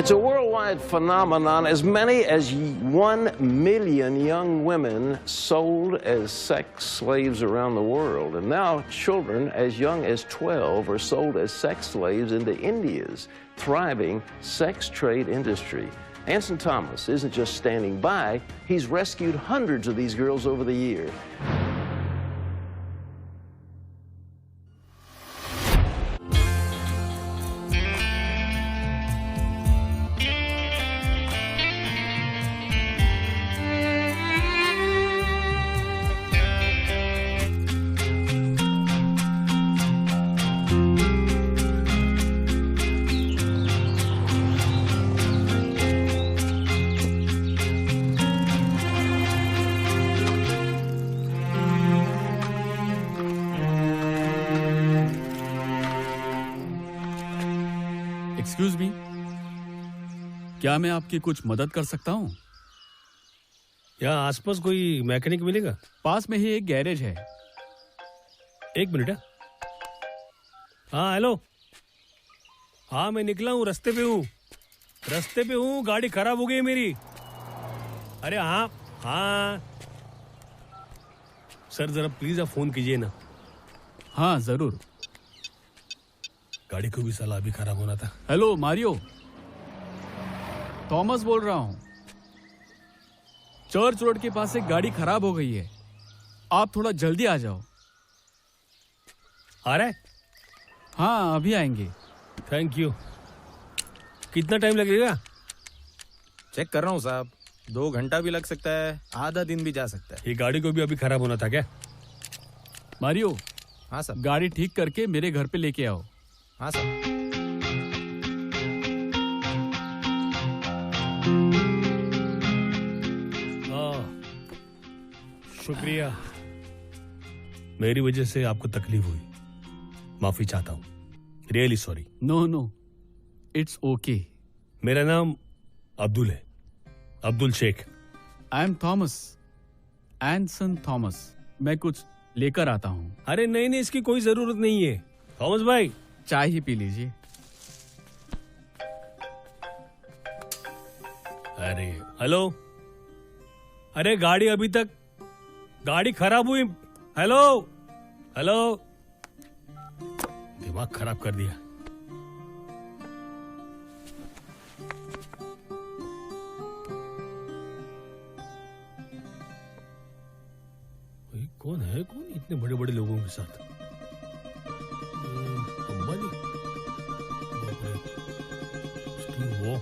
It's a worldwide phenomenon. As many as 1 million young women sold as sex slaves around the world. And now children as young as 12 are sold as sex slaves into India's thriving sex trade industry. Anson Thomas isn't just standing by, he's rescued hundreds of these girls over the years. Excuse me, क्या मैं आपकी कुछ मदद कर सकता हूँ? यहाँ आसपास कोई मैकेनिक मिलेगा? पास में ही एक गैरेज है। एक मिनट। हाँ हेलो। हाँ मैं निकला हूँ, रास्ते पे हूँ, गाड़ी खराब हो गई मेरी। अरे हाँ सर जरा प्लीज आप फोन कीजिए ना। हाँ जरूर। गाड़ी को भी साला अभी खराब होना था। हेलो मारियो, थॉमस बोल रहा हूँ। चर्च रोड के पास एक गाड़ी खराब हो गई है, आप थोड़ा जल्दी आ जाओ। आ रहा है? हाँ अभी आएंगे। Thank you. कितना टाइम लगेगा? चेक कर रहा हूँ साहब, 2 घंटा भी लग सकता है, आधा दिन भी जा सकता है। ये गाड़ी को भी अभी खराब होना था क्या? मारियो। हाँ सर। गाड़ी ठीक करके मेरे घर पे लेके आओ। हाँ सर। शुक्रिया, मेरी वजह से आपको तकलीफ हुई, माफी चाहता हूँ। Really sorry. No it's okay. मेरा नाम अब्दुल है, Abdul Shaikh. I am Thomas, Anson Thomas. मैं कुछ लेकर आता हूँ। अरे नहीं, इसकी कोई जरूरत नहीं है। थॉमस भाई चाय ही पी लीजिए। अरे हेलो, अरे गाड़ी खराब हुई। हेलो, दिमाग खराब कर दिया। कौन इतने बड़े बड़े लोगों के साथ? अंबानी? वो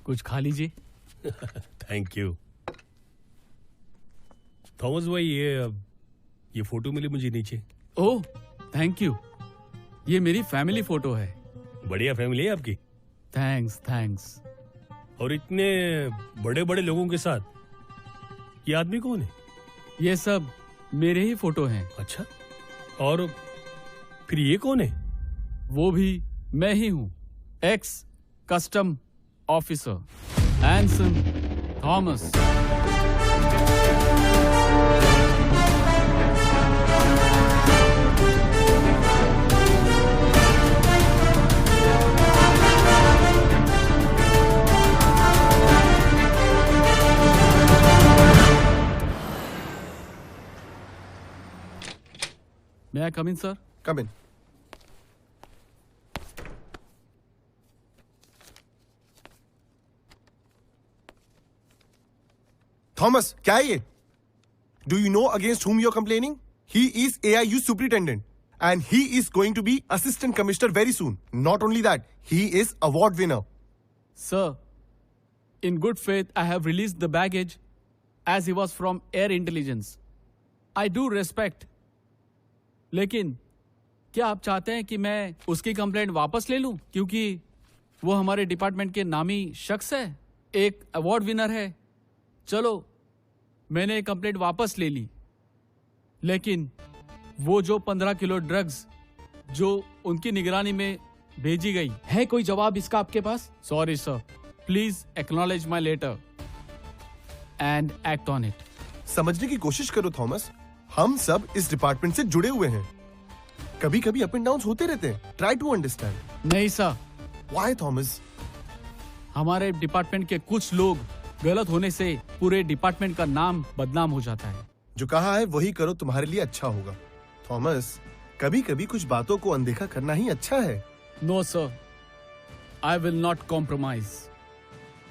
कुछ खा लीजिए। Thank you. थॉमस भाई ये फोटो मिली मुझे नीचे। ओह थैंक यू, ये मेरी फैमिली फोटो है। बढ़िया फैमिली है आपकी। थैंक्स। और इतने बड़े बड़े लोगों के साथ ये आदमी कौन है? ये सब मेरे ही फोटो हैं। अच्छा, और फिर ये कौन है? वो भी मैं ही हूँ, x custom officer एंसन Thomas. May I come in, sir? Come in. Thomas, क्या है ये? Do you know against whom you're complaining? He is AIU superintendent and he is going to be assistant commissioner very soon. Not only that, he is award winner. Sir, in good faith, I have released the baggage as he was from air intelligence. I do respect. लेकिन क्या आप चाहते हैं कि मैं उसकी complaint वापस ले लूं? क्योंकि वो हमारे डिपार्टमेंट के नामी शख्स है, एक अवार्ड विनर है। चलो, मैंने कंप्लेंट वापस ले ली, लेकिन वो जो 15 किलो ड्रग्स जो उनकी निगरानी में भेजी गई है, कोई जवाब इसका आपके पास? Sorry sir, please acknowledge my letter and act on it. समझने की कोशिश करो थॉमस, हम सब इस डिपार्टमेंट से जुड़े हुए हैं। कभी कभी अप एंड डाउन होते रहते हैं. Try to understand. नहीं सर, व्हाई थॉमस? हमारे डिपार्टमेंट के कुछ लोग गलत होने से पूरे डिपार्टमेंट का नाम बदनाम हो जाता है. जो कहा है वही करो, तुम्हारे लिए अच्छा होगा. थॉमस, कभी कभी कुछ बातों को अनदेखा करना ही अच्छा है. No sir, I will not compromise.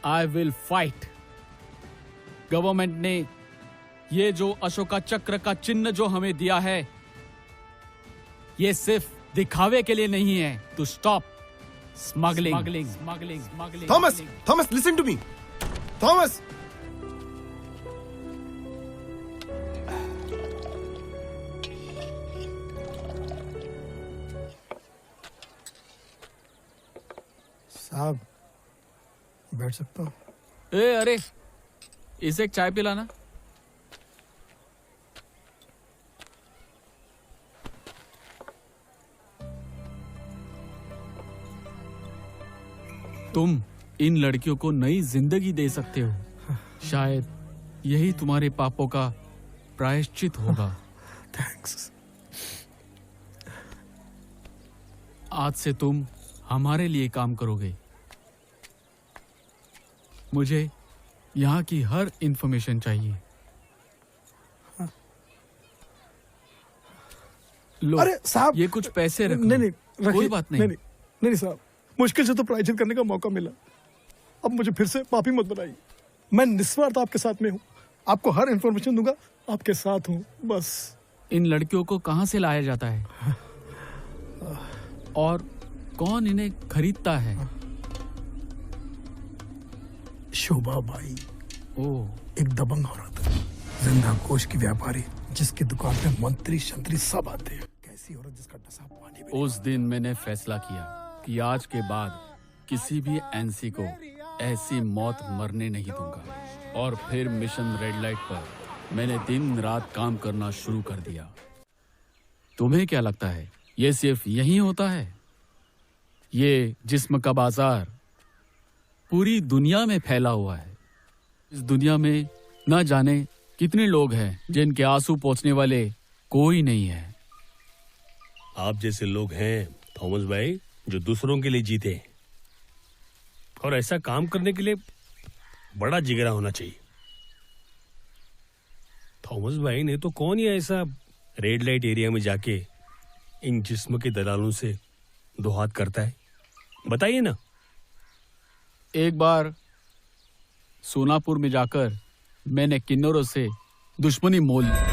I will fight. Government ने ये जो अशोका चक्र का चिन्ह जो हमें दिया है, ये सिर्फ दिखावे के लिए नहीं है. To stop smuggling. Thomas, listen to me. Thomas, साहब बैठ सकता हूँ? ए अरे, इसे एक चाय पिलाना. तुम इन लड़कियों को नई जिंदगी दे सकते हो. शायद यही तुम्हारे पापों का प्रायश्चित होगा. थैंक्स. आज से तुम हमारे लिए काम करोगे. मुझे यहाँ की हर इंफॉर्मेशन चाहिए. लो, अरे साहब, ये कुछ पैसे रखो. नहीं रखिए. कोई बात नहीं. नहीं साहब, मुश्किल से तो प्रायश्चित करने का मौका मिला. अब मुझे फिर से पापी मत बनाइए. मैं निस्वार्थ आपके साथ में हूँ. आपको हर इंफॉर्मेशन दूंगा. आपके साथ हूँ बस. इन लड़कियों को कहाँ से लाया जाता है और कौन इन्हें खरीदता है? शोभा बाई, ओ, एक दबंग औरत है, जिंदा गोश्त की व्यापारी, जिसकी दुकान पे मंत्री शंत्री सब आते हैं. कैसी औरत जिसका नशा पानी में. उस दिन मैंने फैसला किया कि आज के बाद किसी भी एनसी को ऐसी मौत मरने नहीं दूंगा. और फिर मिशन रेड लाइट पर मैंने दिन रात काम करना शुरू कर दिया. तुम्हें क्या लगता है ये सिर्फ यही होता है? ये जिस्म का बाजार पूरी दुनिया में फैला हुआ है. इस दुनिया में न जाने कितने लोग हैं जिनके आंसू पोंछने वाले कोई नहीं है. आप जैसे लोग हैं थॉमस भाई, जो दूसरों के लिए जीते. और ऐसा काम करने के लिए बड़ा जिगरा होना चाहिए. थॉमस भाई ने तो कौन ही ऐसा रेड लाइट एरिया में जाके इन जिस्म के दलालों से दो हाथ करता है? बताइए ना. एक बार सोनापुर में जाकर मैंने किन्नौरों से दुश्मनी मोल ली.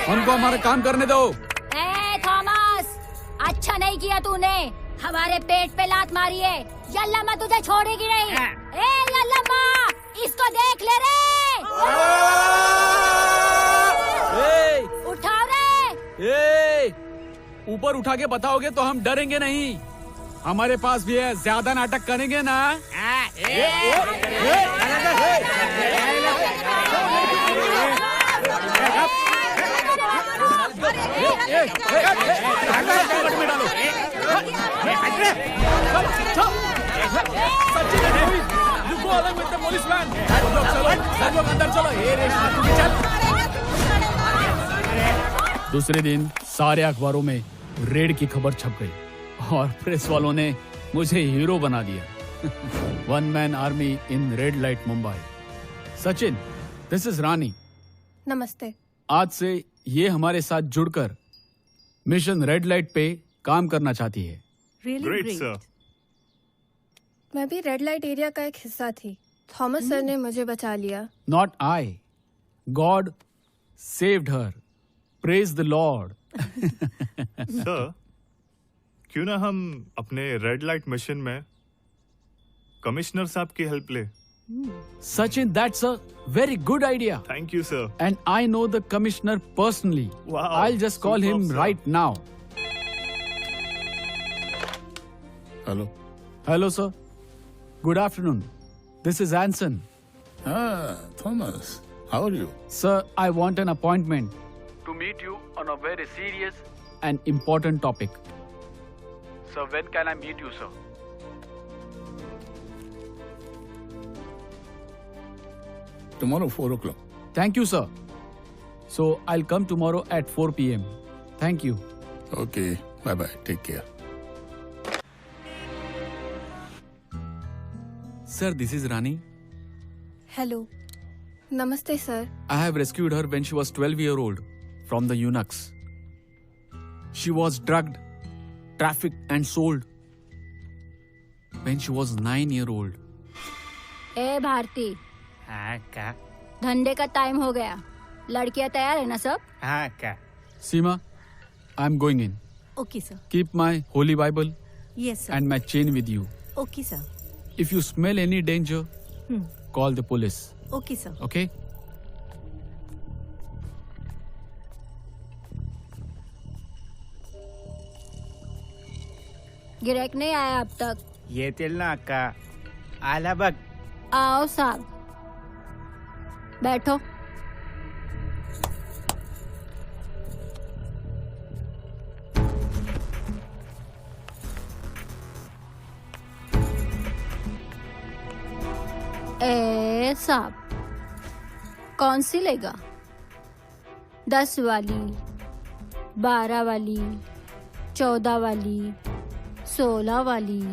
उनको हमारा काम करने दो। ए थॉमस, अच्छा नहीं किया तूने, हमारे पेट पे लात मारी है। यल्लम्मा तुझे छोड़ेगी नहीं। ए यल्लम्मा, इसको देख ले रे। उठाओ रे। ए, ऊपर उठा के बताओगे तो हम डरेंगे नहीं। हमारे पास भी है, ज्यादा नाटक करेंगे ना। दूसरे दिन सारे अखबारों में रेड की खबर छप गई और प्रेस वालों ने मुझे हीरो बना दिया। One man army in red light Mumbai. Sachin, this is Rani. नमस्ते। आज से ये हमारे साथ जुड़कर मिशन रेड लाइट पे काम करना चाहती है। Great sir. मैं भी रेड लाइट एरिया का एक हिस्सा थी। थॉमस सर ने मुझे बचा लिया। Not I, God saved her. Praise the Lord. Sir, क्यों ना हम अपने रेड लाइट मिशन में कमिश्नर साहब की हेल्प ले। Sachin, that's a very good idea. Thank you sir. And I know the commissioner personally. Wow. I'll just call him Superb, sir. right now. Hello. Hello, sir. Good afternoon. This is Anson. Thomas. How are you? Sir, I want an appointment to meet you on a very serious and important topic. Sir, when can I meet you, sir? Tomorrow, 4 o'clock. Thank you, sir. So, I'll come tomorrow at 4 p.m. Thank you. Okay. Bye-bye. Take care. Sir, this is Rani. Hello. नमस्ते sir. I have rescued her when she was 12-year-old from the eunuchs. She was drugged, trafficked and sold when she was 9-year-old. ए भारती, हाँ का? धंधे का time हो गया। लड़कियां तैयार है ना सब? हाँ का? Seema, I'm going in. Okay, sir. Keep my holy Bible Yes, sir. and my chain with you. Okay, sir. If you smell any danger, call the police. Okay, sir. Okay? गिराक नहीं आया अब तक। ये तेल ना का आला बग। आओ साहब, बैठो। ए साहब, कौन सी लेगा? 10 वाली, 12 वाली, 14 वाली, 16 वाली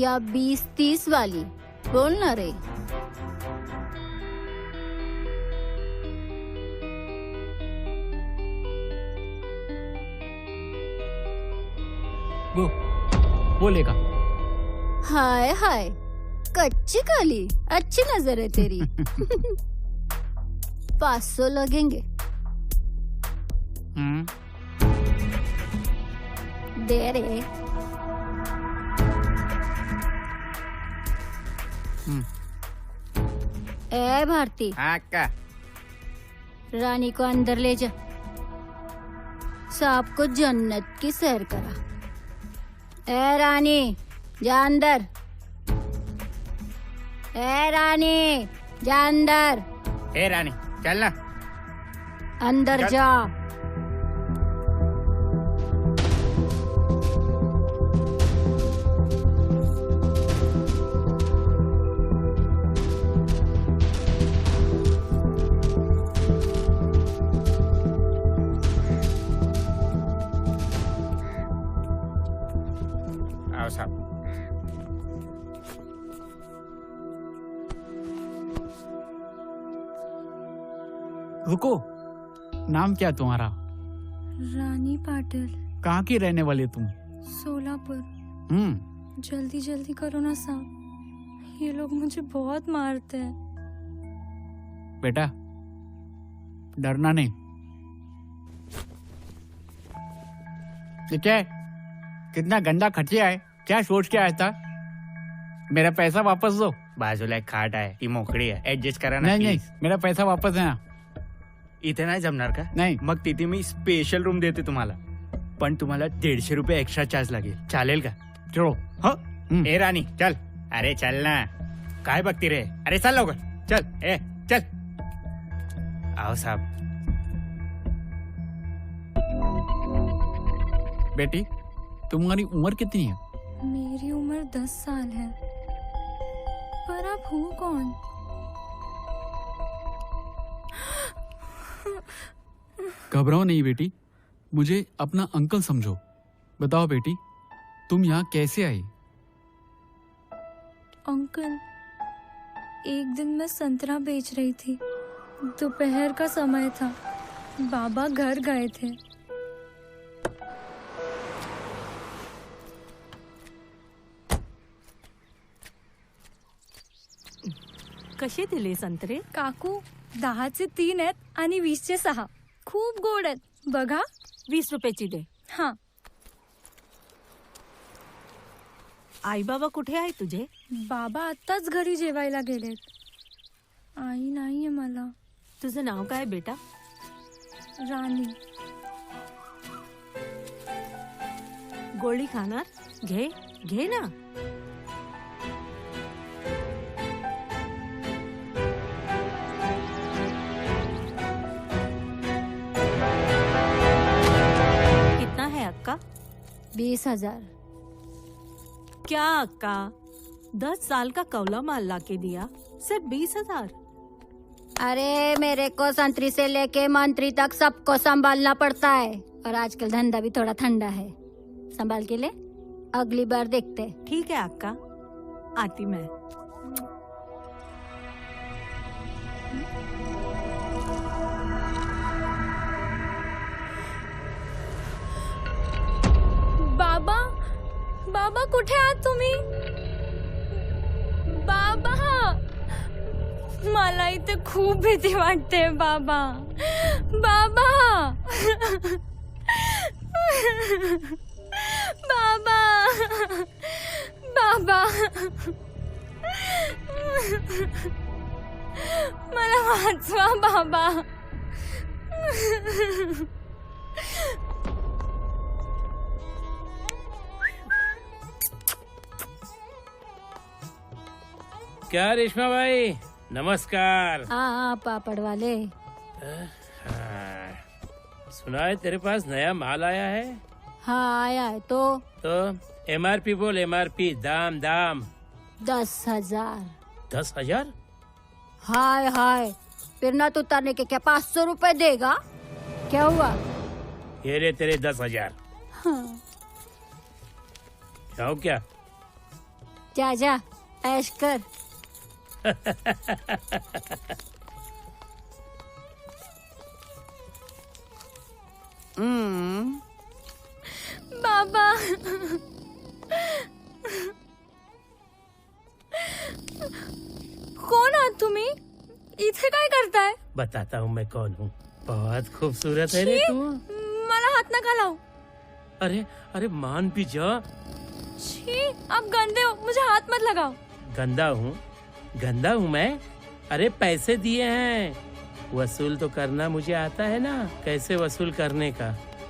या 20-30 वाली? बोल ना रे। वो लेगा। हाय हाय, कच्ची काली, अच्छी नजर है तेरी। 500 लगेंगे। दे रे। ए भारती, हाँ का? रानी को अंदर ले जा। साहब को जन्नत की सैर करा। ए रानी, जा अंदर। ए रानी, जा अंदर। ए रानी, चल ना। अंदर जा। आओ साहब। रुको, नाम क्या तुम्हारा? रानी पाटिल। कहाँ की रहने वाले तुम? सोलापुर। जल्दी जल्दी करो ना साहब, ये लोग मुझे बहुत मारते हैं। बेटा, डरना नहीं। ठीक है, कितना गंदा खटिया है, क्या सोच के आया था? मेरा पैसा वापस दो। बाजूला एक खाट आहे, ती मोकळी आहे, ऍडजस्ट करा ना नहीं नहीं, please. मेरा पैसा वापस देना। इथे नाही जमणार का? नाही। मग तिथे मी स्पेशल रूम देते तुम्हाला, पण तुम्हाला 150 रुपये एक्स्ट्रा चार्ज लागेल, चालेल का? चलो। हो ए राणी चल, अरे चल ना, काय बघती रे? अरे चल लवकर, चल ए चल। आओ साहब। बेटी, तुम्हारी उम्र कितनी है? मेरी उम्र 10 साल है, पर आप हो कौन? घबराओ नहीं बेटी, मुझे अपना अंकल समझो। बताओ बेटी, तुम यहाँ कैसे आई? अंकल, एक दिन मैं संतरा बेच रही थी, दोपहर का समय था, बाबा घर गए थे। कसे दिले संत्रे? काकू, 10चे 3 आहेत आणि 20चे 6, खूप गोड आहेत, बघा। 20 रुपयाची दे। हाँ, आई बाबा कुठे आहे तुझे? बाबा आत्ताच घरी जेवायला गेलेत, आई नाहीये मला। तुझं नाव काय बेटा? राणी। गोळी खाणार? घे घे ना। कितना है अक्का? 20,000। क्या अक्का, 10 साल का कौला माल ला के दिया, सिर्फ 20,000? अरे मेरे को संतरी से लेके मंत्री तक सबको संभालना पड़ता है, और आजकल धंधा भी थोड़ा ठंडा है, संभाल के ले, अगली बार देखते। ठीक है अक्का, आती मैं। बाबा, बाबा कुठे आहात तुम्ही? बाबा, मला इथे खूप भीती वाटते बाबा, बाबा, बाबा, बाबा, मला वाचवा बाबा। क्या रेशमा भाई, नमस्कार। हाँ पापड़ वाले। सुना है तेरे पास नया माल आया है? हाँ आया है तो MRP बोल, MRP, दाम दाम। 10,000। 10,000? हाय हाय, फिर ना तो उतारने के क्या 500 रुपए देगा? क्या हुआ? ये रे तेरे 10,000। हाँ। जाओ क्या? जा जा, ऐश कर। बाबा, कोण आहात तुम्ही? इथे काय करताय? बताता हूँ मैं कौन हूँ। बहुत खूबसूरत है रे छी, तू। मला हात नका लावू। अरे अरे मान भी जा। छी, आप गंदे हो, मुझे हाथ मत लगाओ। गंदा हूँ मैं? अरे पैसे दिए हैं, वसूल तो करना मुझे आता है ना, कैसे वसूल करने का।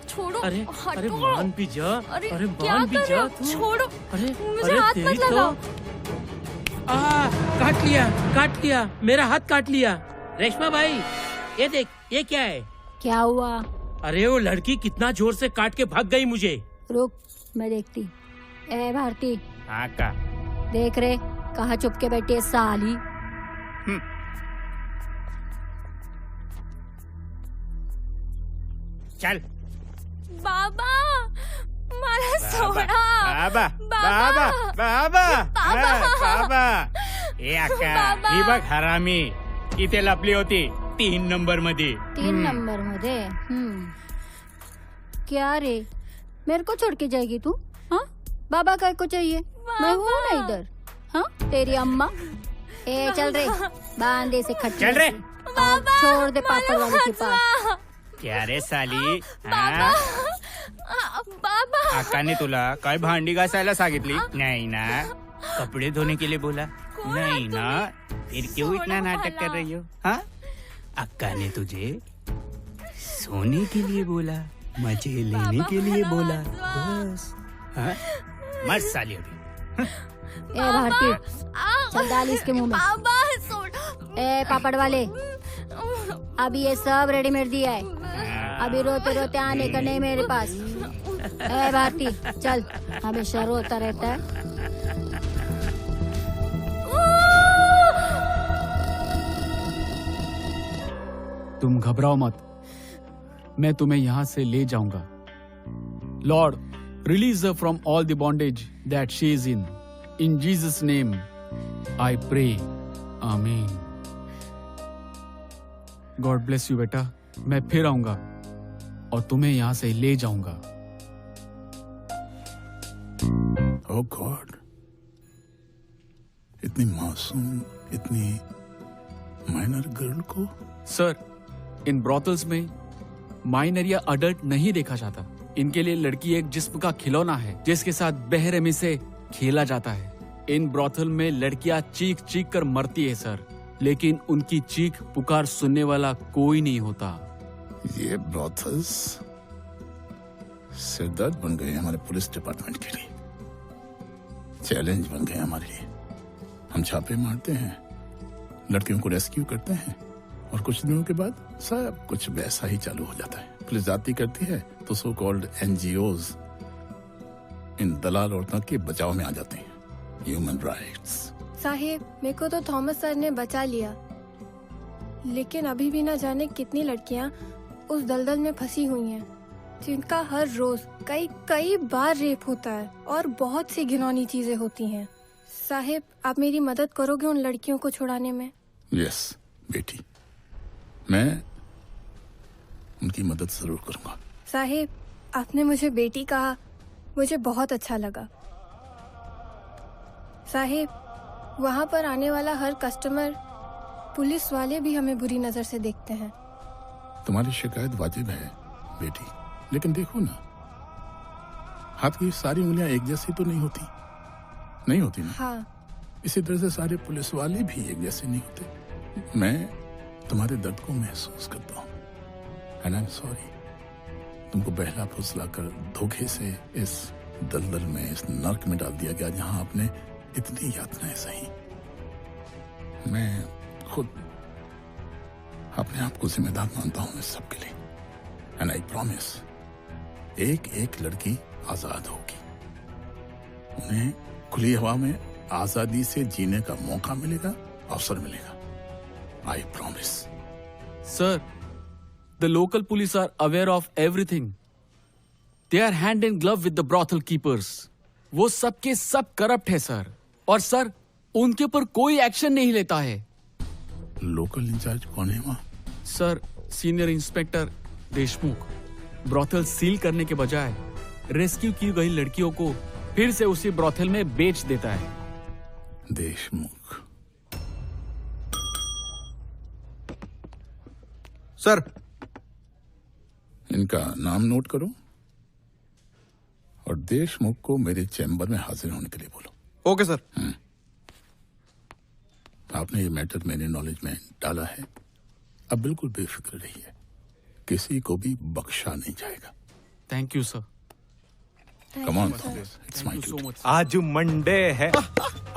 छोड़ो, अरे हटो। अरे मान भी जा। अरे अरे क्या मान भी कर रहे जा हो? तू। छोड़ो, अरे मुझे अरे हाथ तेरी मत लगाओ। काट लिया, मेरा हाथ काट लिया। रेशमा भाई, ये देख, ये क्या है? क्या हुआ? अरे वो लड़की कितना जोर से काट के भाग गई मुझे। रुक, मैं देखती। ए भारती, हाँ का? देख रे, कहाँ छुप के बैठी है साली। चल। बाबा, मला सोडा। बाबा, बाबा, बाबा, बाबा, बाबा। ए अक्का, बाबा। ही बघ हरामी, इथे लपली होती 3 नंबर मध्ये। 3 नंबर मध्ये। क्या रे, मेरे को छोड़ के जाएगी तू? हाँ, बाबा काय को चाहिए? मैं हूँ ना इधर। हाँ, तेरी अम्मा। ए चल रे, बांधे से खट। चल रे, अब छोड़ दे पापड़ वाले के पास। क्या रे साली, हाँ? अक्काने तुला काय भांडी घासायला सांगितली नाही ना? कपड़े धोने के लिए बोला नहीं ना? फिर क्यों इतना नाटक कर रही हो? हाँ? अक्का ने तुझे सोने के लिए बोला, मजे लेने के लिए बोला, बस। हाँ? मत साली अभी। ए भारती, चल डाल इसके मुंह में। ए पापड़ वाले, अभी ये सब रेडीमेड दिया है, अभी रोते रोते आने का नहीं मेरे पास। ए भारती चल, हमेशा रोता रहता है। तुम घबराओ मत, मैं तुम्हें यहाँ से ले जाऊंगा। Lord, release her from all the bondage that she is in. In Jesus' name, I pray. Amen. God bless you बेटा। मैं फिर आऊंगा और तुम्हें यहाँ से ले जाऊंगा। Oh God, इतनी मासूम, इतनी माइनर गर्ल को। सर, इन ब्रॉथल्स में माइनर या अडल्ट नहीं देखा जाता। इनके लिए लड़की एक जिस्म का खिलौना है जिसके साथ बेरहमी से खेला जाता है। इन ब्रॉथल में लड़कियां चीख चीख कर मरती है सर, लेकिन उनकी चीख पुकार सुनने वाला कोई नहीं होता। ये ब्रॉथल्स सिरदर्द बन गए हमारे पुलिस डिपार्टमेंट के लिए, चैलेंज बन गए हमारे लिए। हम छापे मारते हैं, लड़कियों को रेस्क्यू करते हैं और कुछ दिनों के बाद सब कुछ वैसा ही चालू हो जाता है। पुलिस जाती करती है तो सो कॉल्ड एनजीओज इन दलाल औरतों के बचाव में आ जाते हैं। Human rights. साहिब, मेरे को तो थॉमस सर ने बचा लिया, लेकिन अभी भी ना जाने कितनी लड़कियां उस दलदल में फंसी हुई हैं, जिनका हर रोज कई बार रेप होता है और बहुत सी घिनौनी चीजें होती हैं। साहिब, आप मेरी मदद करोगे उन लड़कियों को छुड़ाने में? यस बेटी, मैं उनकी मदद जरूर करूंगा। साहिब, आपने मुझे बेटी कहा, मुझे बहुत अच्छा लगा। साहिब, वहाँ पर आने वाला हर कस्टमर, पुलिस वाले भी हमें बुरी नजर से देखते हैं। तुम्हारी शिकायत वाजिब है बेटी, लेकिन देखो ना, हाथ की सारी उंगलियां एक जैसी तो नहीं होती ना। हाँ। इसी तरह से सारे पुलिस वाले भी एक जैसे नहीं होते। मैं तुम्हारे दर्द को महसूस करता हूँ एंड आई एम सॉरी। तुमको बहला फुसला कर धोखे से इस दलदल में, इस नर्क में डाल दिया गया जहां आपने इतनी यातनाएं सही। मैं खुद अपने आप को जिम्मेदार मानता हूं इस सब के लिए एंड आई प्रॉमिस, एक एक लड़की आजाद होगी, उन्हें खुली हवा में आजादी से जीने का मौका मिलेगा, अवसर मिलेगा। I promise. Sir, the local police are aware of everything. They are hand in glove with the brothel keepers. वो सबके सब करप्ट है सर, और सर उनके ऊपर कोई एक्शन नहीं लेता है। लोकल इंचार्ज कौन है वहाँ? Sir, senior inspector Deshmukh brothel seal करने के बजाय रेस्क्यू की गई लड़कियों को फिर से उसी ब्रॉथल में बेच देता है। देशमुख सर, इनका नाम नोट करो और देशमुख को मेरे चैम्बर में हाजिर होने के लिए बोलो। Okay sir. आपने ये मैटर मेरे नॉलेज में डाला है, अब बिल्कुल बेफिक्र रहिए, किसी को भी बख्शा नहीं जाएगा। Thank you sir. Come on, it's my duty. आज मंडे है,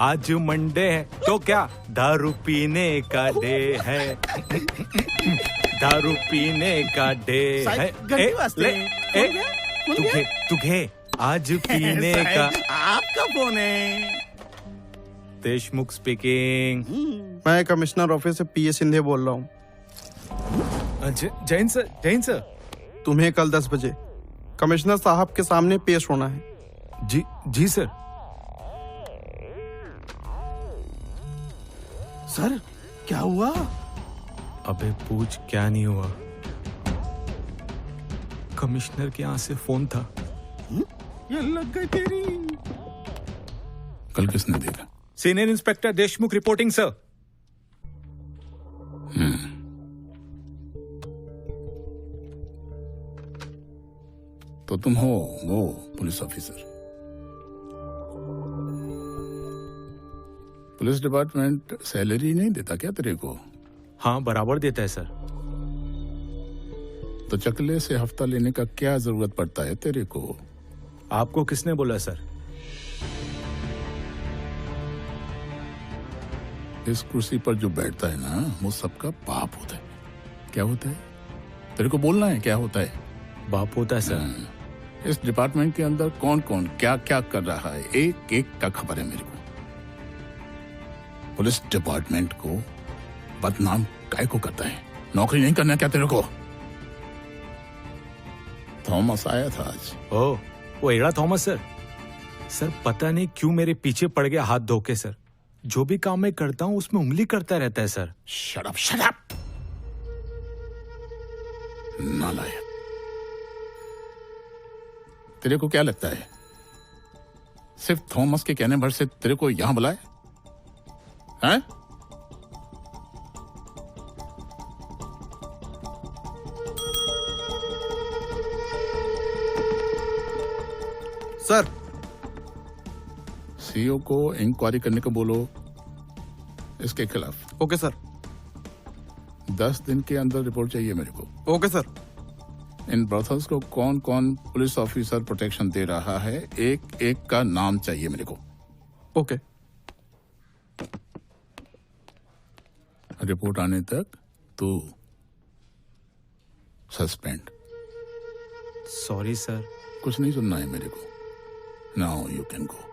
आज मंडे है तो क्या दारू पीने का डे है, दारू पीने का डे है। तुझे आज पीने का। आपका फोन है? देशमुख स्पीकिंग। मैं कमिश्नर ऑफिस से पीए सिंधे बोल रहा हूँ। जैन सर, तुम्हें कल 10 बजे कमिश्नर साहब के सामने पेश होना है। जी सर। सर, क्या हुआ? अबे पूछ, क्या नहीं हुआ? कमिश्नर के यहाँ से फोन था। ये लग गई तेरी। कल किसने देखा? Senior inspector Deshmukh reporting sir. तो तुम हो वो police officer. Police department salary नहीं देता क्या तेरे को? हाँ, बराबर देता है सर। तो चकले से हफ्ता लेने का क्या जरूरत पड़ता है तेरे को? आपको किसने बोला सर? इस कुर्सी पर जो बैठता है ना, वो सबका बाप होता है। क्या होता है? तेरे को बोलना है क्या होता है? बाप होता है सर। इस डिपार्टमेंट के अंदर कौन कौन क्या क्या कर रहा है, एक एक का खबर है मेरे को। पुलिस डिपार्टमेंट को बदनाम काय को करता है? नौकरी नहीं करना क्या तेरे को? थॉमस आया था आज। ओह, वो एड़ा थॉमस सर। सर पता नहीं क्यों मेरे पीछे पड़ गया हाथ धो के सर। जो भी काम मैं करता हूँ उसमें उंगली करता रहता है sir. Shut up, shut up. नालायक। तेरे को क्या लगता है सिर्फ थॉमस के कहने भर से तेरे को यहां बुलाए हैं? सर, सीईओ को इंक्वायरी करने को बोलो इसके खिलाफ। Okay sir. 10 दिन के अंदर रिपोर्ट चाहिए मेरे को। Okay sir. इन ब्रथल्स को कौन कौन पुलिस ऑफिसर प्रोटेक्शन दे रहा है, एक एक का नाम चाहिए मेरे को। ओके। रिपोर्ट आने तक तू सस्पेंड। Sorry sir. कुछ नहीं सुनना है मेरे को। Now you can go.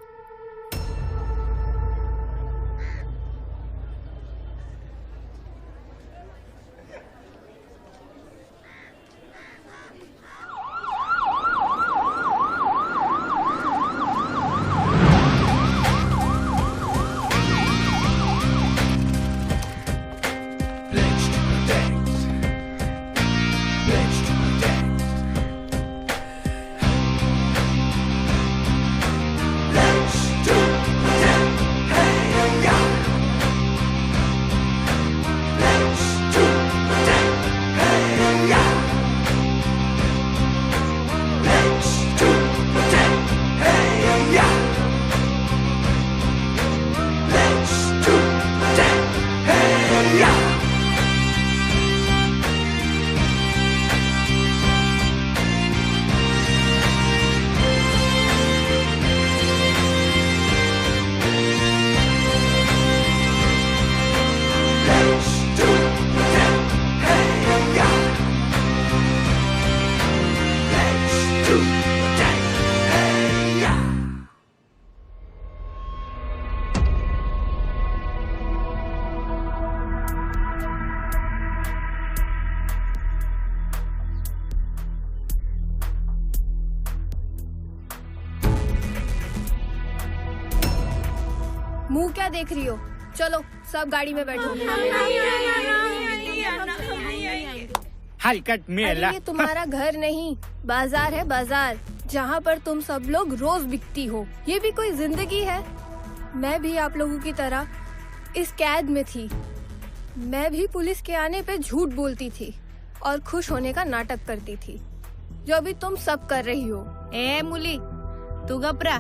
मुंह क्या देख रही हो? चलो सब गाड़ी में बैठो। हलकट मेला। अरे ये तुम्हारा घर नहीं, बाजार है बाजार, जहाँ पर तुम सब लोग रोज बिकती हो। ये भी कोई जिंदगी है? मैं भी आप लोगों की तरह इस कैद में थी। मैं भी पुलिस के आने पे झूठ बोलती थी और खुश होने का नाटक करती थी, जो अभी तुम सब कर रही हो। ए मुली, तू घबरा।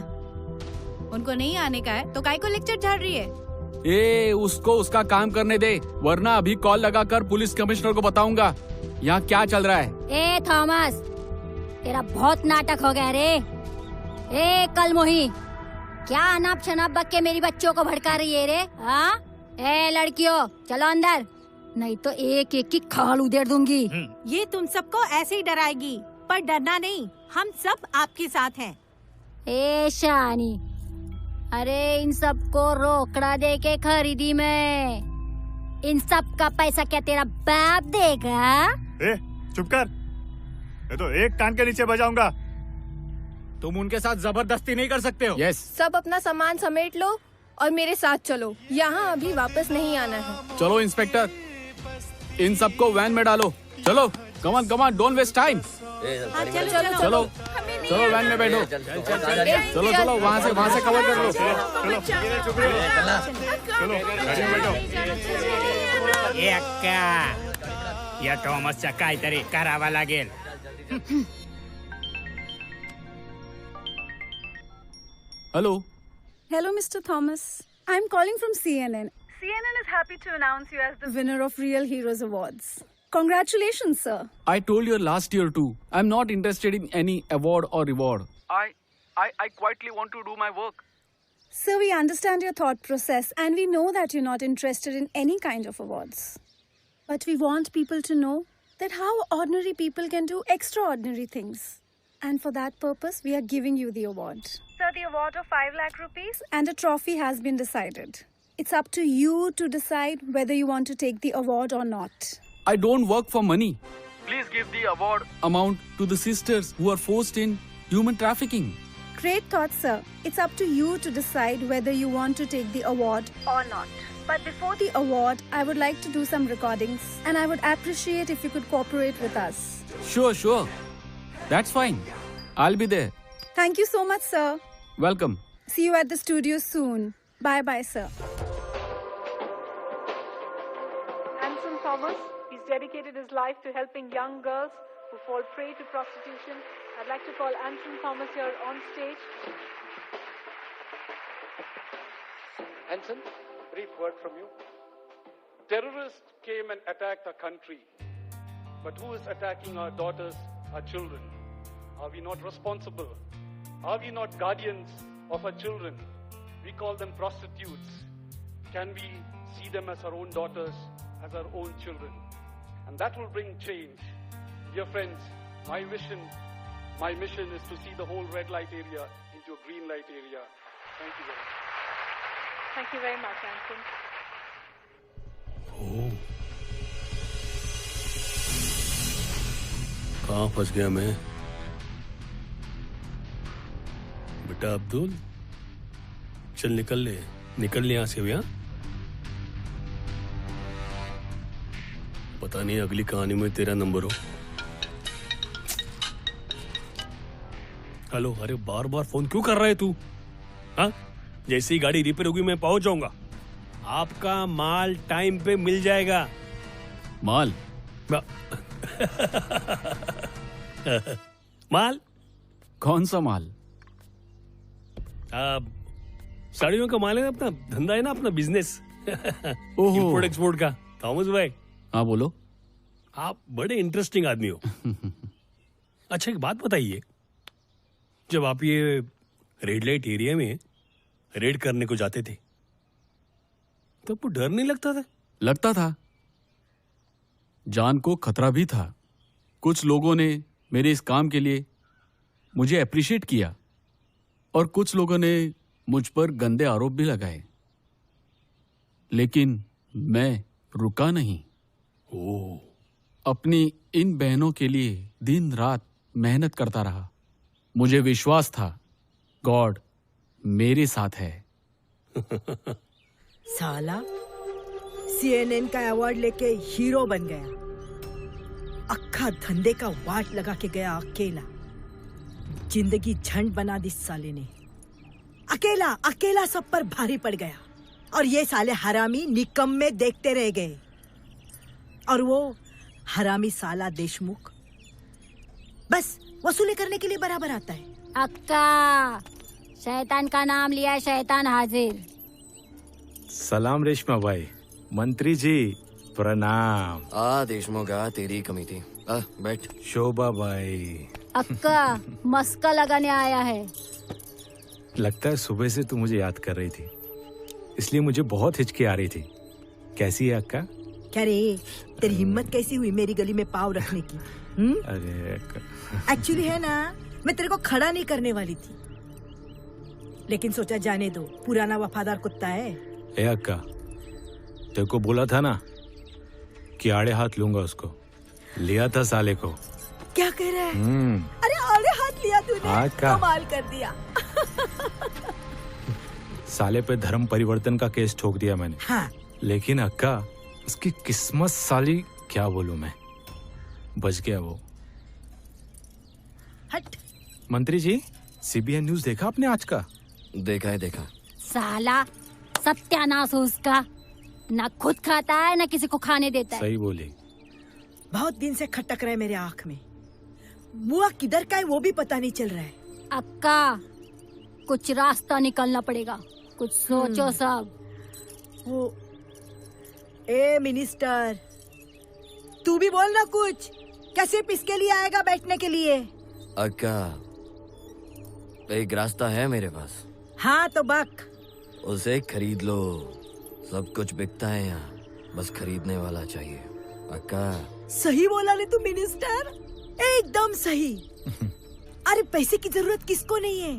उनको नहीं आने का है तो काय को लेक्चर झाड़ रही है? ए, उसको उसका काम करने दे, वरना अभी कॉल लगाकर पुलिस कमिश्नर को बताऊंगा यहाँ क्या चल रहा है। ए थॉमस, तेरा बहुत नाटक हो गया रे। ए कल मोही, क्या अनाप शनाप बक के मेरी बच्चों को भड़का रही है रे? हाँ? ए लड़कियों, चलो अंदर, नहीं तो एक एक की खाल उधेड़ दूंगी। ये तुम सबको ऐसे ही डराएगी, पर डरना नहीं, हम सब आपके साथ हैं। ए शानी, अरे इन सबको रोकड़ा दे के खरीदी मैं। इन सब का पैसा क्या तेरा बाप देगा? ए, चुप कर, मैं तो एक कान के नीचे बजाऊंगा। तुम उनके साथ जबरदस्ती नहीं कर सकते हो। यस। सब अपना सामान समेट लो और मेरे साथ चलो, यहाँ अभी वापस नहीं आना है। चलो इंस्पेक्टर, इन सबको वैन में डालो। चलो, कमान कमान, डोंट वेस्ट टाइम। चलो चलो चलो चलो वैन में बैठो। चलो चलो, वहाँ से कवर कर लो। ए अक्का, या थॉमसचा काहीतरी करावा लागेल। Hello. Hello, Mr. Thomas. I'm calling from CNN. CNN is happy to announce you as the winner of Real Heroes Awards. Congratulations, sir. I told you last year too. I'm not interested in any award or reward. I quietly want to do my work. Sir, we understand your thought process and we know that you're not interested in any kind of awards. But we want people to know that how ordinary people can do extraordinary things. And for that purpose, we are giving you the award. Sir, the award of 5 lakh rupees and a trophy has been decided. It's up to you to decide whether you want to take the award or not. I don't work for money. Please give the award amount to the sisters who are forced in human trafficking. Great thought, sir. It's up to you to decide whether you want to take the award or not. But before the award, I would like to do some recordings and I would appreciate if you could cooperate with us. Sure. That's fine. I'll be there. Thank you so much, sir. Welcome. See you at the studio soon. Bye, sir. Anson Thomas, he's dedicated his life to helping young girls who fall prey to prostitution. I'd like to call Anson Thomas here on stage. Anson, brief word from you. Terrorists came and attacked our country. But who is attacking our daughters, our children? Are we not responsible? Are we not guardians of our children? We call them prostitutes. Can we see them as our own daughters, as our own children? And that will bring change. Dear friends, my mission is to see the whole red light area into a green light area. Thank you very much. Thank you very much, Anson. कहाँ फंस गया मैं? बेटा अब्दुल, चल निकल ले यहाँ से भी। हाँ, पता नहीं अगली कहानी में तेरा नंबर हो। हेलो, अरे बार बार फोन क्यों कर रहा है तू? हाँ, जैसे ही गाड़ी रिपेयर होगी मैं पहुंच जाऊंगा। आपका माल टाइम पे मिल जाएगा। माल? माल? कौन सा माल? साड़ियों का माल है, अपना धंधा है ना, अपना बिजनेस। इंपोर्ट एक्सपोर्ट का। थॉमस भाई। हाँ बोलो। आप बड़े इंटरेस्टिंग आदमी हो। अच्छा, एक बात बताइए, जब आप ये रेड लाइट एरिया में रेड करने को जाते थे तो आपको डर नहीं लगता था? लगता था, जान को खतरा भी था। कुछ लोगों ने मेरे इस काम के लिए मुझे अप्रिशिएट किया और कुछ लोगों ने मुझ पर गंदे आरोप भी लगाए, लेकिन मैं रुका नहीं। अपनी इन बहनों के लिए दिन रात मेहनत करता रहा। मुझे विश्वास था गॉड मेरे साथ है। साला CNN का अवार्ड लेके हीरो बन गया, अक्खा धंधे का वाट लगा के गया अकेला। जिंदगी झंड बना दी साले ने। अकेला सब पर भारी पड़ गया और ये साले हरामी निकम्मे देखते रह गए। और वो हरामी साला देशमुख बस वसूली करने के लिए बराबर आता है। अक्का, शैतान का नाम लिया है, शैतान हाजिर। सलाम रेशमा भाई। मंत्री जी प्रणाम। देशमुख तेरी कमी थी। बैठ। शोभा भाई। अक्का मस्का लगाने आया है। लगता है सुबह से तू मुझे याद कर रही थी, इसलिए मुझे बहुत हिचकी आ रही थी। कैसी है अक्का? क्या रे, तेरी हिम्मत कैसी हुई मेरी गली में पाँव रखने की? अरे एक्चुअली है ना, मैं तेरे को खड़ा नहीं करने वाली थी, लेकिन सोचा जाने दो, पुराना वफादार कुत्ता है। ए अक्का, तेरे को बोला था ना कि आड़े हाथ लूंगा उसको। लिया था साले को। क्या कह रहा है? अरे आड़े हाथ लिया तूने, कमाल कर दिया। साले पे धर्म परिवर्तन का केस ठोक दिया मैंने। हाँ। लेकिन अक्का, उसकी किस्मत साली, क्या बोलूं मैं, बच गया वो। हट। मंत्री जी, CBN न्यूज देखा आपने आज का? देखा। साला सत्यानाश हो उसका, ना खुद खाता है ना किसी को खाने देता है। सही बोली। बहुत दिन से खटक रहा है मेरे आँख में। मुआ किधर का है वो भी पता नहीं चल रहा है। अक्का, कुछ रास्ता निकालना पड़ेगा। कुछ सोचो सब। वो ए मिनिस्टर, तू भी बोल ना कुछ। कैसे इसके लिए आएगा बैठने के लिए? अक्का, एक रास्ता है मेरे पास। हाँ तो बक। उसे खरीद लो। सब कुछ बिकता है यहाँ, बस खरीदने वाला चाहिए। अक्का सही बोला ले तू मिनिस्टर, एकदम सही। अरे पैसे की जरूरत किसको नहीं है?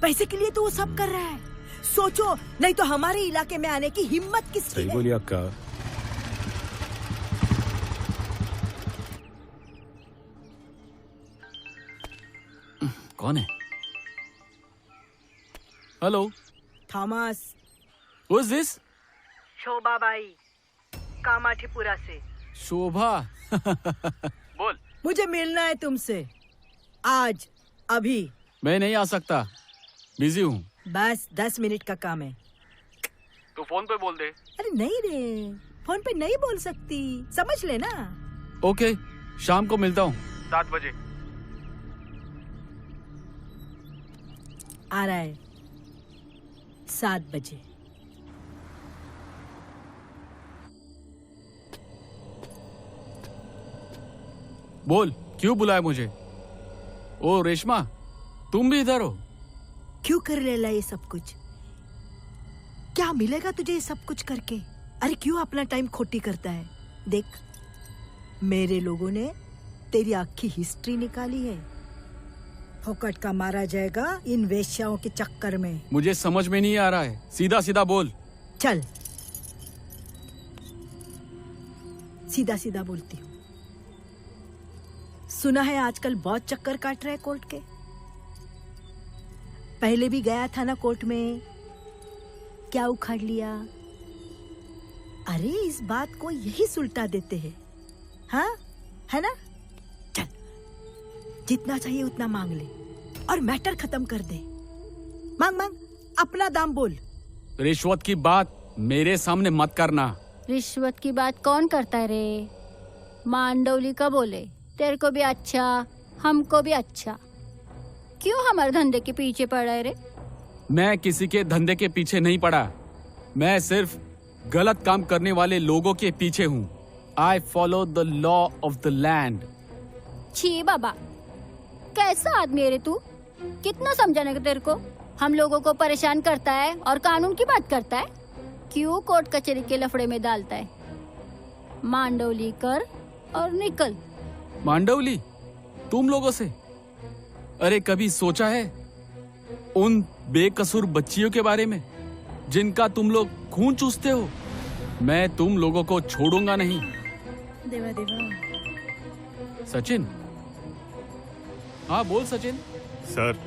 पैसे के लिए तो वो सब कर रहा है। सोचो, नहीं तो हमारे इलाके में आने की हिम्मत किसकी सही है? बोली अक्का। कौन है? Hello, Thomas. Who is this? Shobha by, Kamathipura से। शोभा। बोल। मुझे मिलना है तुमसे आज, अभी। मैं नहीं आ सकता, बिजी हूँ। बस 10 मिनट का काम है। तो फोन पे बोल दे। अरे नहीं रे, फोन पे नहीं बोल सकती, समझ लेना। ओके, शाम को मिलता हूँ 7 बजे। आ रहा है 7 बजे। बोल, क्यों बुलाया मुझे? ओ रेशमा, तुम भी इधर हो? क्यों कर लेला ये सब कुछ? क्या मिलेगा तुझे ये सब कुछ करके? अरे क्यों अपना टाइम खोटी करता है? देख, मेरे लोगों ने तेरी आखी हिस्ट्री निकाली है। फोकट का मारा जाएगा इन वेश्याओं के चक्कर में। मुझे समझ में नहीं आ रहा है, सीधा सीधा बोल। चल, सीधा सीधा बोलती हूँ। सुना है आजकल बहुत चक्कर काट रहे कोर्ट के। पहले भी गया था ना कोर्ट में, क्या उखाड़ लिया? अरे इस बात को यही सुलटा देते हैं, हाँ है ना? चल, जितना चाहिए उतना मांग ले और मैटर खत्म कर दे। मांग मांग, अपना दाम बोल। रिश्वत की बात मेरे सामने मत करना। रिश्वत की बात कौन करता है रे? मांडवली का बोले, तेरे को भी अच्छा, हमको भी अच्छा। क्यों हमारे धंधे के पीछे पड़ा है रे? मैं किसी के धंधे के पीछे नहीं पड़ा, मैं सिर्फ गलत काम करने वाले लोगों के पीछे हूँ। I follow the law of the land. छी बाबा, कैसा आदमी है रे तू? कितना समझाने का तेरे को? हम लोगों को परेशान करता है और कानून की बात करता है। क्यों कोर्ट कचहरी के लफड़े में डालता है? मांडवली कर और निकल। मांडवली? तुम लोगों से? अरे कभी सोचा है उन बेकसूर बच्चियों के बारे में जिनका तुम लोग खून चूसते हो? मैं तुम लोगों को छोड़ूंगा नहीं। देवा देवा। सचिन? हाँ बोल सचिन। सर।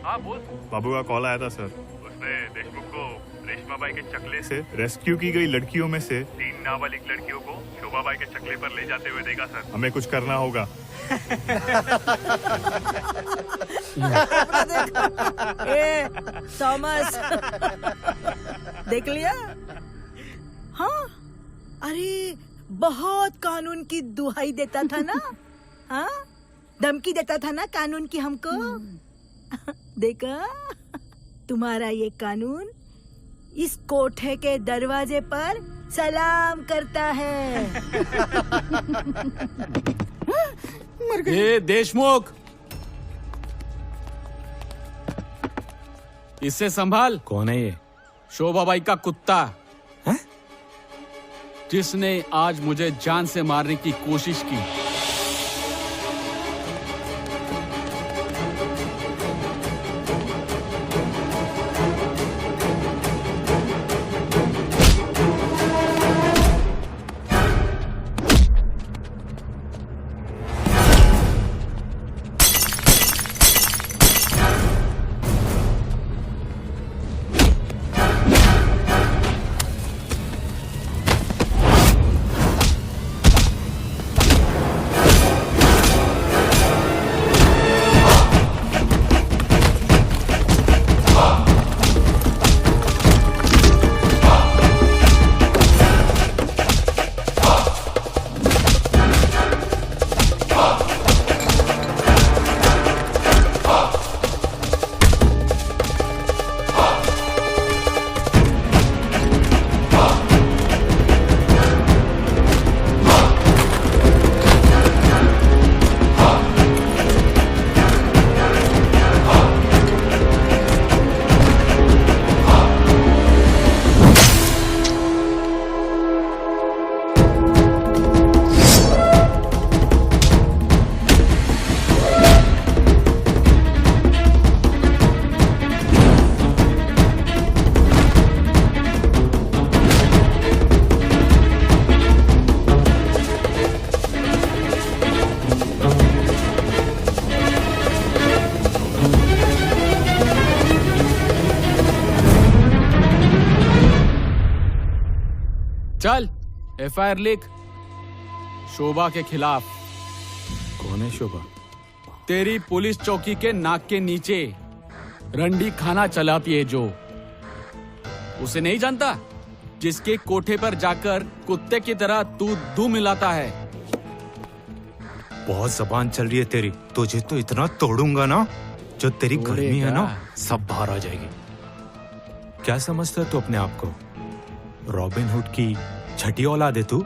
हाँ बोल। बाबू का कॉल आया था सर। उसने देशमुख को रेशमाबाई के चकले से रेस्क्यू की गई लड़कियों में से 3 नाबालिग लड़कियों को शोभाबाई के चकले पर ले जाते हुए देखा सर। हमें कुछ करना होगा। ए, थॉमस, देख लिया? हाँ, अरे बहुत कानून की दुहाई देता था ना, हाँ, धमकी देता था ना कानून की हमको। देखा, तुम्हारा ये कानून इस कोठे के दरवाजे पर सलाम करता है। ए देशमुख, इससे संभाल। कौन है ये? शोभाबाई का कुत्ता है? जिसने आज मुझे जान से मारने की कोशिश की। एफआईआर लिख शोभा के खिलाफ। कौन है शोभा? तेरी पुलिस चौकी के नाक के नीचे रंडी खाना चलाती है जो, उसे नहीं जानता? जिसके कोठे पर जाकर कुत्ते की तरह तू धू मिलाता है। बहुत जबान चल रही है तेरी। तुझे तो इतना तोड़ूंगा ना, जो तेरी गर्मी है ना सब बाहर आ जाएगी। क्या समझता है तू अपने आप को? रॉबिन हुड की छठी औलाद है तू?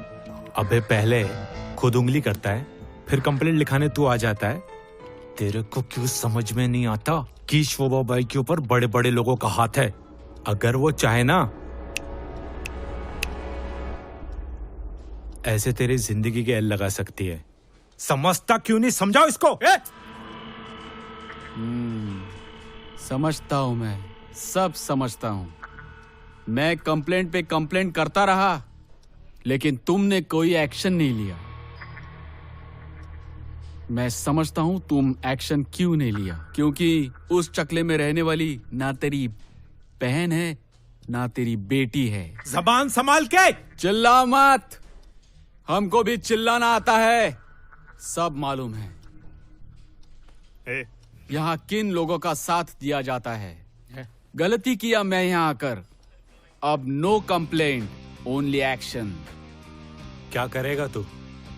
अबे पहले खुद उंगली करता है, फिर कंप्लेंट लिखाने तू आ जाता है। तेरे को क्यों समझ में नहीं आता कि शोभा बाई के ऊपर बड़े बड़े लोगों का हाथ है। अगर वो चाहे ना, ऐसे तेरी जिंदगी के एल लगा सकती है। समझता क्यों नहीं? समझाओ इसको। समझता हूं, मैं सब समझता हूं। मैं कंप्लेंट पे कंप्लेंट करता रहा, लेकिन तुमने कोई एक्शन नहीं लिया। मैं समझता हूं तुम एक्शन क्यों नहीं लिया, क्योंकि उस चकले में रहने वाली ना तेरी बहन है ना तेरी बेटी है। जबान संभाल के चिल्ला मत, हमको भी चिल्लाना आता है, सब मालूम है। यहाँ किन लोगों का साथ दिया जाता है। गलती किया मैं यहाँ आकर। अब नो कंप्लेंट, ओनली एक्शन। क्या करेगा तू?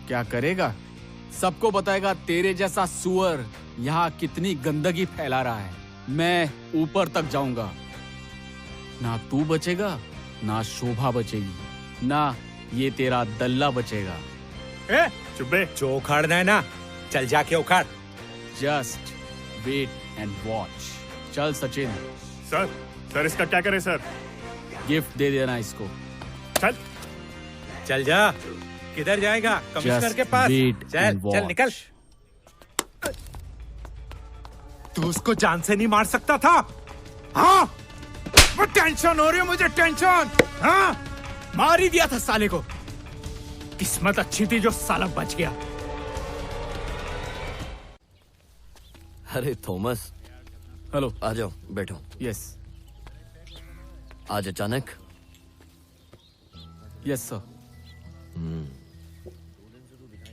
क्या करेगा? सबको बताएगा तेरे जैसा सुअर यहाँ कितनी गंदगी फैला रहा है। मैं ऊपर तक जाऊंगा। ना तू बचेगा, ना शोभा बचेगी, ना ये तेरा दल्ला बचेगा। चुप्पे, जो उखाड़ना है ना, चल जाके उखाड़। Just wait and watch. चल सचिन। सर इसका क्या करें सर? गिफ्ट दे देना इसको। चल जा। किधर जाएगा? कमिश्नर के पास। चल चल निकल। तू उसको जान से नहीं मार सकता था? हाँ, वो टेंशन हो रही है मुझे, टेंशन। हाँ, मार ही दिया था साले को। किस्मत अच्छी थी जो साला बच गया। अरे थॉमस। हेलो। आ जाओ, बैठो। यस। आज अचानक? Yes sir.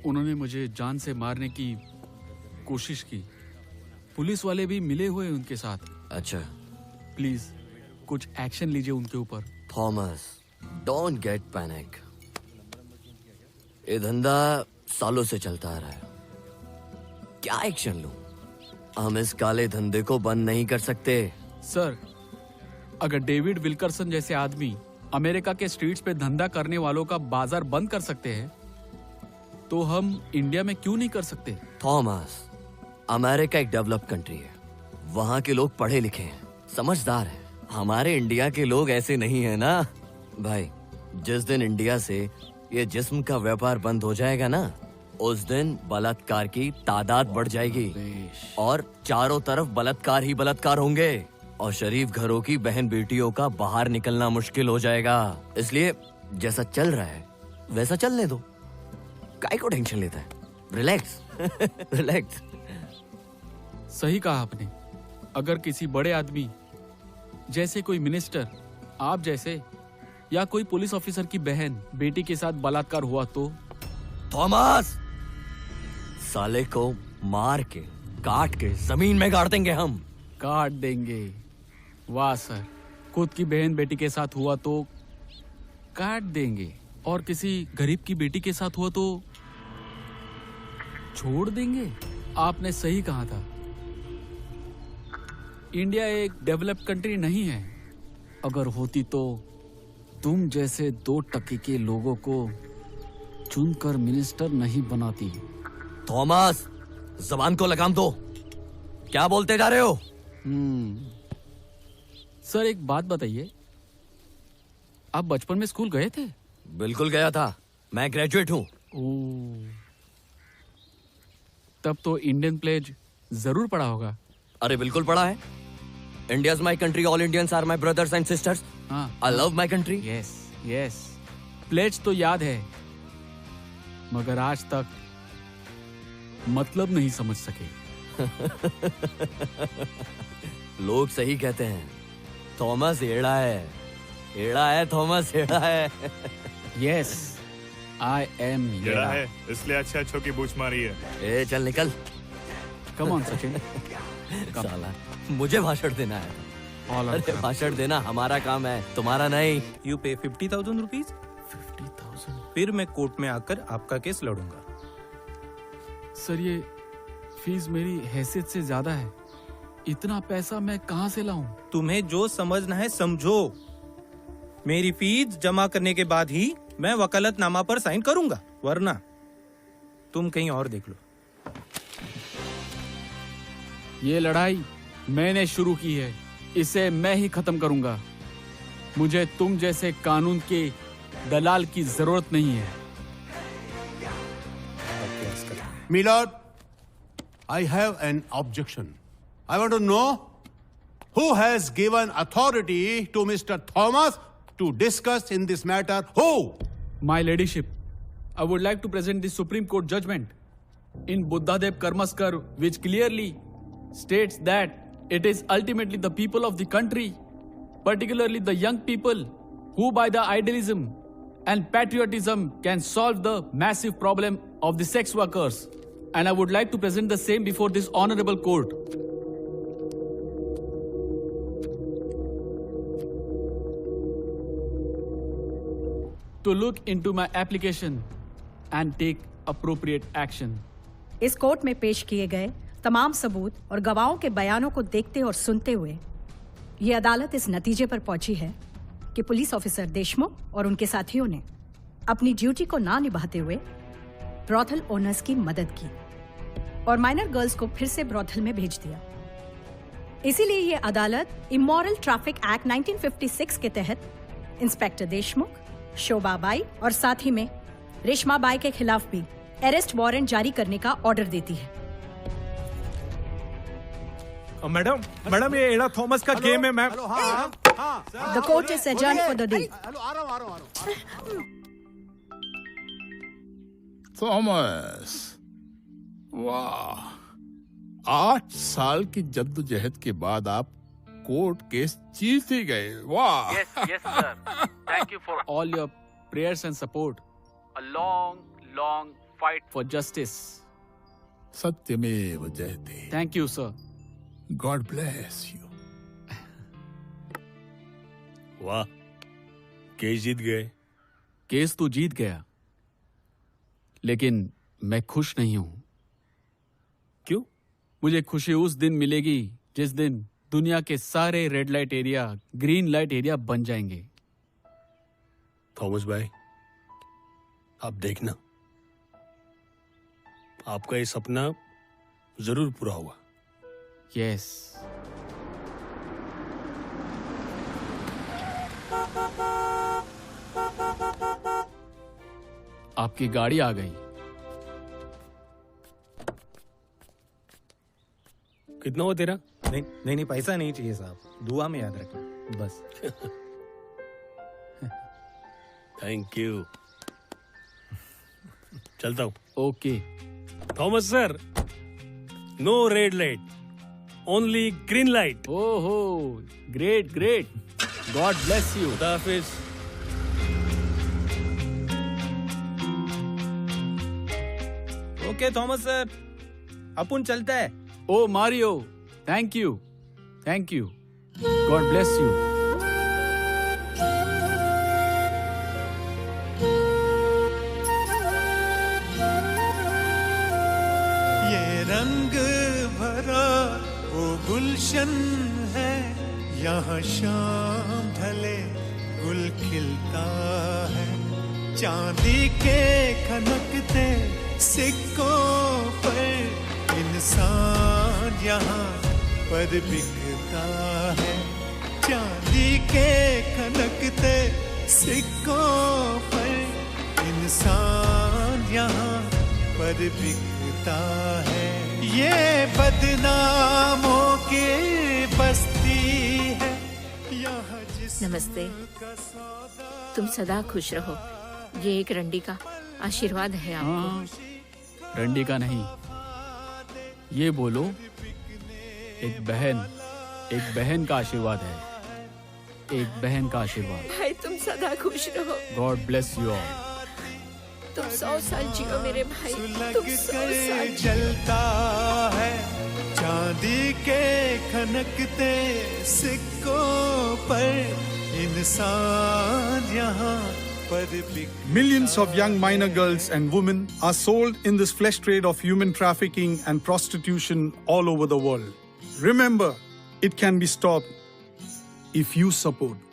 उन्होंने मुझे जान से मारने की कोशिश की। पुलिस वाले भी मिले हुए उनके साथ। अच्छा। प्लीज कुछ एक्शन लीजिए उनके ऊपर। Thomas, don't get panic. ये धंधा सालों से चलता आ रहा है। क्या एक्शन लूं? हम इस काले धंधे को बंद नहीं कर सकते। सर, अगर डेविड विल्करसन जैसे आदमी अमेरिका के स्ट्रीट्स पे धंधा करने वालों का बाजार बंद कर सकते हैं, तो हम इंडिया में क्यों नहीं कर सकते? थॉमस, अमेरिका एक डेवलप्ड कंट्री है। वहाँ के लोग पढ़े लिखे हैं, समझदार हैं। हमारे इंडिया के लोग ऐसे नहीं है ना भाई। जिस दिन इंडिया से ये जिस्म का व्यापार बंद हो जाएगा ना, उस दिन बलात्कार की तादाद बढ़ जाएगी और चारों तरफ बलात्कार ही बलात्कार होंगे और शरीफ घरों की बहन बेटियों का बाहर निकलना मुश्किल हो जाएगा। इसलिए जैसा चल रहा है वैसा चलने दो। काय को टेंशन लेता है? रिलैक्स। रिलैक्स। सही कहा आपने। अगर किसी बड़े आदमी जैसे कोई मिनिस्टर, आप जैसे, या कोई पुलिस ऑफिसर की बहन बेटी के साथ बलात्कार हुआ तो? थॉमस, साले को मार के काट के जमीन में गाड़ देंगे हम। काट देंगे? वाह सर। खुद की बहन बेटी के साथ हुआ तो काट देंगे, और किसी गरीब की बेटी के साथ हुआ तो छोड़ देंगे? आपने सही कहा था। इंडिया एक डेवलप्ड कंट्री नहीं है। अगर होती तो तुम जैसे 2 टके के लोगों को चुनकर मिनिस्टर नहीं बनाती। थॉमस, जबान को लगाम दो। क्या बोलते जा रहे हो? सर, एक बात बताइए, आप बचपन में स्कूल गए थे? बिल्कुल गया था। मैं ग्रेजुएट हूँ। तब तो इंडियन प्लेज जरूर पढ़ा होगा। अरे बिल्कुल पढ़ा है। India is my country, all Indians are my brothers and sisters. I love my country. Yes yes, pledge तो याद है, मगर आज तक मतलब नहीं समझ सके। लोग सही कहते हैं, थॉमस एड़ा है। एड़ा है थॉमस, एड़ा है। यस, I am जड़ा Yeda. है इसलिए अच्छे अच्छों की बूझ मारी है। ए चल निकल। Come on, Sachin. साला मुझे भाषण देना है। अरे भाषण देना हमारा काम है, तुम्हारा नहीं। यू पे 50,000 रुपीज। 50,000 फिर मैं कोर्ट में आकर आपका केस लड़ूंगा। सर ये फीस मेरी हैसियत से ज्यादा है। इतना पैसा मैं कहाँ से लाऊं? तुम्हें जो समझना है समझो। मेरी फीस जमा करने के बाद ही मैं वकालतनामा पर साइन करूंगा, वरना तुम कहीं और देख लो। ये लड़ाई मैंने शुरू की है, इसे मैं ही खत्म करूंगा। मुझे तुम जैसे कानून के दलाल की जरूरत नहीं है। Milord, I have an objection. I want to know who has given authority to Mr. Thomas to discuss in this matter. Who? My Ladyship, I would like to present the Supreme Court judgment in Buddhadev Karmaskar, which clearly states that it is ultimately the people of the country, particularly the young people, who by the idealism and patriotism can solve the massive problem of the sex workers. And I would like to present the same before this honorable court. To look into my application and take appropriate action. इस court में पेश किए गए तमाम सबूत और गवाहों के बयानों को देखते और सुनते हुए ये अदालत इस नतीजे पर पहुंची है कि पुलिस ऑफिसर देशमुख और उनके साथियों ने अपनी ड्यूटी को ना निभाते हुए ब्रॉथल ओनर्स की मदद की और माइनर गर्ल्स को फिर से ब्रॉथल में भेज दिया। इसीलिए ये अदालत इमोरल ट्रैफिक एक्ट 1956 के तहत इंस्पेक्टर देशमुख, शोभा बाई और साथ ही में रेशमा बाई के खिलाफ भी अरेस्ट वारंट जारी करने का ऑर्डर देती है। मैडम ये एडा थॉमस का गेम है ma'am. The court is adjourned for the day. Thomas, वाह, 8 साल की जद्दोजहद के बाद आप कोर्ट केस जीत ही गए। वाह। Yes, sir. Thank you for all your prayers and support. A long fight for justice. सत्यमेव जयते। Thank you, sir. God bless you. वाह, केस जीत गए। केस तो जीत गया, लेकिन मैं खुश नहीं हूं। क्यों? मुझे खुशी उस दिन मिलेगी जिस दिन दुनिया के सारे red light area green light area बन जाएंगे। थॉमस भाई, आप देखना, आपका ये सपना जरूर पूरा होगा। यस। आपकी गाड़ी आ गई। कितना हुआ तेरा? नहीं पैसा नहीं चाहिए साहब, दुआ में याद रखना बस। Thank you. चलता हूँ। Okay. Thomas sir, no red light, only green light. ओहो, great great, God bless you. खुदा हाफिज। ओके थॉमस सर, अपन चलता है। Oh Mario, thank you, God bless you. ये रंग भरा वो गुलशन है, यहाँ शाम ढले गुल खिलता है, चांदी के खनकते सिक्कों पर इंसान यहाँ पर बिकता है, चांदी के खनकते सिक्कों पर इंसान यहाँ पर बिकता है। ये बदनामों की बस्ती है यहाँ जिस। नमस्ते, तुम सदा खुश रहो। ये एक रंडी का आशीर्वाद है आपको। रंडी का नहीं, ये बोलो एक बहन का आशीर्वाद है, एक बहन का आशीर्वाद। भाई तुम सदा खुश रहो। God bless you all. तुम 100 साल जियो मेरे भाई, सुलग तुम 100 कर साल जियो। जलता है चांदी के खनकते सिक्कों पर इंसान यहाँ पर बिक Millions of young minor girls and women are sold in this flesh trade of human trafficking and prostitution all over the world. Remember, it can be stopped if you support.